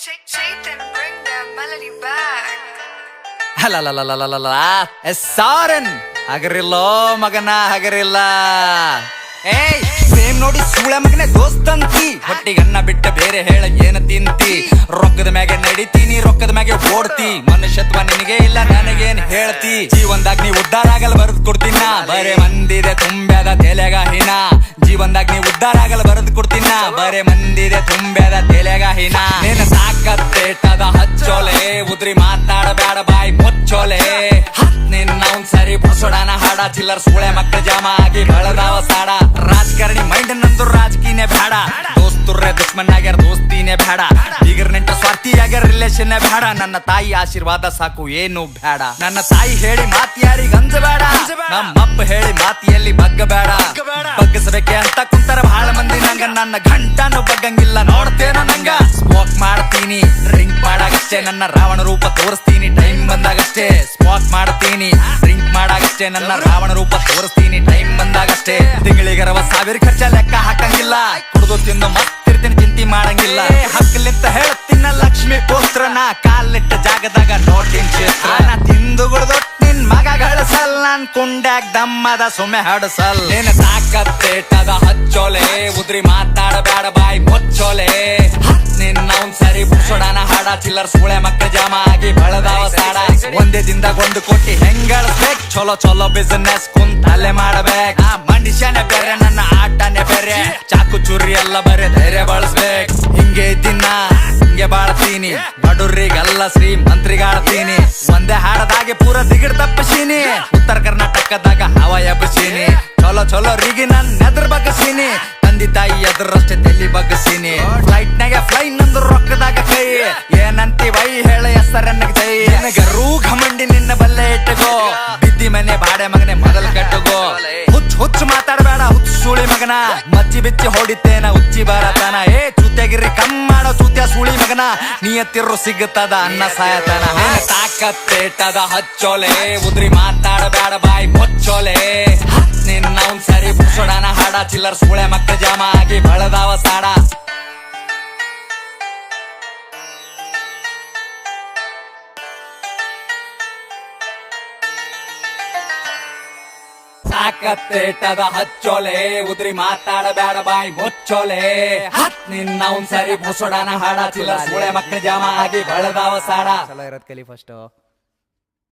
Chaitan, bring that melody back. ಸಾರನ್ ಹಗರಿಲ್ಲೋ ಮಗನ ಹಗರಿಲ್ಲ. ಏಯ್ same ನೋಡಿ ಸೂಳೆ ಮಗನೆ ದೋಸ್ತಂತಿ, ಹೊಟ್ಟಿಗನ್ನ ಬಿಟ್ಟ ಬೇರೆ ಹೇಳ ಏನ ತಿಂತಿ. ರೊಕ್ಕದ ಮ್ಯಾಗೆ ನಡಿತೀನಿ, ರೊಕ್ಕದ ಮ್ಯಾಗೆ ಓಡ್ತಿ, ಮನುಷ್ಯತ್ವ ನಿನಗೆ ಇಲ್ಲ ನನಗೇನ್ ಹೇಳ್ತಿ. ಜೀವನದಾಗ ನೀ ಉದ್ದಾರ ಆಗಲ್ಲ ಬರೆದು ಕೊಡ್ತೀನ, ಬರೇ ಮಂದಿದೆ ತುಂಬ್ಯಾದ ತೆಲೆಗ ಹಿನ. ಜೀವನದಾಗ ನೀ ಉದ್ದಾರ ಆಗಲ್ಲ ಬರೆದು ಕೊಡ್ತೀನ, ಬರೇ ಮಂದಿದೆ ತುಂಬ್ಯಾದ ತೆಲೆಗ ಹಿನ. ನಿನ್ನ ತಾಕತ್ತೇಟದ ಹಚ್ಚೋಲೆ, ಉದ್ರಿ ಮಾತಾಡಬೇಡ ಬಾಯಿ ಮುಚ್ಚೋಲೆ. ನಿನ್ನ ಸರಿ ಬಸೋಡನ ಹಾಡ, ಚಿಲ್ಲರ್ ಸೂಳೆ ಮಕ್ಕಳ ಜಾಮ ಆಗಿ ಬೆಳದಾವ ಸಾಡ. ರಾಜಕಾರಣಿ ಮೈಂಡ್ ನಂದು ರಾಜಕೀಯನೇ ಬೇಡ, ದೋಸ್ತುರ್ರೆ ದುಶ್ಮನ್ ಆಗ್ಯಾರ ದೋಸ್ತಿನೇ ಬೇಡ. ಈಗರ ನೆಂಟ ಸ್ವಾರ್ಥಿ ಆಗ್ಯಾರ ರಿಲೇಷನ್ ಬೇಡ. ನನ್ನ ತಾಯಿ ಆಶೀರ್ವಾದ ಸಾಕು ಏನು ಬೇಡ. ನನ್ನ ತಾಯಿ ಹೇಳಿ ಮಾತಿ ಯಾರಿಗ ಅಂಜಬೇಡ, ನಮ್ಮಪ್ಪ ಹೇಳಿ ಮಾತಿಯಲ್ಲಿ ಬಗ್ಗಬೇಡ. ಬಗ್ಗಸಬೇಕೆ ಅಂತ ಕುಂತಾರ ಬಹಳ ಮಂದಿ ನಂಗ, ನನ್ನ ಗಂಟನು ಬಗ್ಗಂಗಿಲ್ಲ ನೋಡ್ತೇನೋ ನಂಗ. ಸ್ಮೋಕ್ ಮಾಡ್ತೀನಿ ಡ್ರಿಂಕ್ ಮಾಡಾಗಷ್ಟೇ, ನನ್ನ ರಾವಣ ರೂಪ ತೋರಿಸ್ತೀನಿ ಟೈಮ್ ಬಂದಾಗಷ್ಟೇ. ಸ್ಮೋಕ್ ಮಾಡ್ತೀನಿ ಡ್ರಿಂಕ್ ಮಾಡಾಗಷ್ಟೇ, ನನ್ನ ರಾವಣ ರೂಪ ತೋರಿಸ್ತೀನಿ ಟೈಮ್ ಬಂದಾಗಷ್ಟೇ. ತಿಂಗಳಿಗರವ ಸಾವಿರ ಖರ್ಚ ಲೆಕ್ಕ ಹಾಕಂಗಿಲ್ಲ, ಕುಡಿದು ತಿಂದು ಮತ್ತಿರ್ತೀನಿ ಚಿಂತೆ ಮಾಡಂಗಿಲ್ಲ. ಹಕ್ಕಲಿಂತ ಹೇಳ್ತೀನ ಲಕ್ಷ್ಮಿ ಪುತ್ರನ, ಕಾಲಿಟ್ಟ ಜಾಗದಾಗ ನೋಟಿನ ಚಿತ್ರ. ನಾ ತಿಂದು ಗುಡ್ದು ನಿನ್ ಮಗ ಗಳಿಸಲ್, ನಾನ್ ಕುಂಡ್ಯಾಗ ದಮ್ಮದ ಸುಮ್ಮೆ ಹಡಸಲ್. ನಿನ್ನ ತಾಕತ್ತೇಟದ ಹಚ್ಚೋಲೆ, ಉದ್ರಿ ಮಾತಾಡಬೇಡ ಬಾಯಿ ಮುಚ್ಚೋಲೆ. ನಿನ್ನ ಸರಿ ಬುಸೋಡನ ಹಾಡ, ಚಿಲ್ಲರ್ ಸೂಳೆ ಮಕ್ಕಳ ಜಾಮ ಆಗಿ ಬೆಳದಾವ ಸಾಡ. ಒಂದೇ ದಿನದಾಗ 1 ಕೋಟಿ ಹೆಂಗಳಿಸ್ಬೇಕು, ಚಲೋ ಚಲೋ ಬಿಸಿನೆಸ್ ಕುಂತಲ್ಲೇ ಮಾಡಬೇಕು. ಮನುಷ್ಯನೇ ಬೇರೆ ನನ್ನ ಆಟನೇ ಬೇರೆ, ಚಾಕು ಚೂರಿ ಎಲ್ಲ ಬರೇ ಧೈರ್ಯ ಬಳಸ್ಬೇಕು. ಹಿಂಗೆ ದಿನ ಹಿಂಗೆ ಬಾಳ್ತೀನಿ, ಬಡವ್ರಿಗೆಲ್ಲ ಶ್ರೀಮಂತ್ರಿಗಾಡ್ತೀನಿ. ಒಂದೇ ಹಾಡದಾಗೆ ಪೂರ ದಿಗಿಡ್ ತಪ್ಪಿಸೀನಿ, ಉತ್ತರ ಕರ್ನಾಟಕದಾಗ ಹವ ಎಬ್ಬಸೀನಿ. ಚಲೋ ಚಲೋ ರೀಗಿ ನನ್ನ ಎದ್ರ ಬಗ್ಗಸೀನಿ, ತಂದಿ ತಾಯಿ ಎದ್ರಷ್ಟೇ ತಲಿ ಬಗ್ಗಸೀನಿ. ಫ್ಲೈಟ್ ನಾಗ ಫ್ಲೈ ನಂದು ರೊಕ್ಕದಾಗ ಕೈ, ಏನಂತಿ ವೈ ಹೇಳ ಹೆಸರನ್ನಗ ಜೈ. ನಿನಗರೂ ಘಮಂಡಿ ನಿನ್ನ ಬಲ್ಲೆ ಇಟ್ಟಗೋ, ಬಿದ್ದಿ ಮನೆ ಬಾಡೆ ಮಗನೆ ಮೊದಲ್ ಕಟ್ಟಗೋ. ಹುಚ್ಚು ಮಾತಾಡಬೇಡ ಹುಚ್ಚು ಸೂಳಿ ಮಗನ, ಮಚ್ಚಿ ಬಿಚ್ಚಿ ಹೊಡಿತೇನ ಉಚ್ಚಿ ಬರತನ. ಚೂತ್ಯಾಗಿರಿ ಕಮ್ ಮಾಡೋ ಚೂತ್ಯ ಸೂಳಿ ಮಗನ, ನಿಯತ್ತಿರು ಸಿಗುತ್ತದ ಅನ್ನ ಸಾಯತನ. ತಾಕತ್ತೇಟದ ಹಚ್ಚೋಲೆ, ಉದ್ರಿ ಮಾತಾಡಬೇಡ ಬಾಯಿ ಮುಚ್ಚೋಲೆ. ನಿನ್ನ ಸರಿ ಬುಸೋಡನ ಹಾಡ, ಚಿಲ್ಲರ್ ಸೂಳೆ ಮಕ್ಕಳ ಜಾಮ ಆಗಿ ಬೆಳದಾವ ಸಾಡ. ತಾಕತ್ತೇಟದ ಹಚ್ಚೋಲೆ, ಉದ್ರಿ ಮಾತಾಡಬೇಡ ಬಾಯಿ ಮುಚ್ಚೋಲೆ. ನಿನ್ನ ಸರಿ ಬುಸೋಡನ ಹಾಡ, ಚಿಲ್ಲರ್ ಸೂಳೆ ಮಕ್ಕಳ ಜಾಮ ಆಗಿ ಬೆಳದಾವ ಸಾಡ. ಚಲೋ ಇರೋದ್ ಕಲಿ ಫಸ್ಟ್.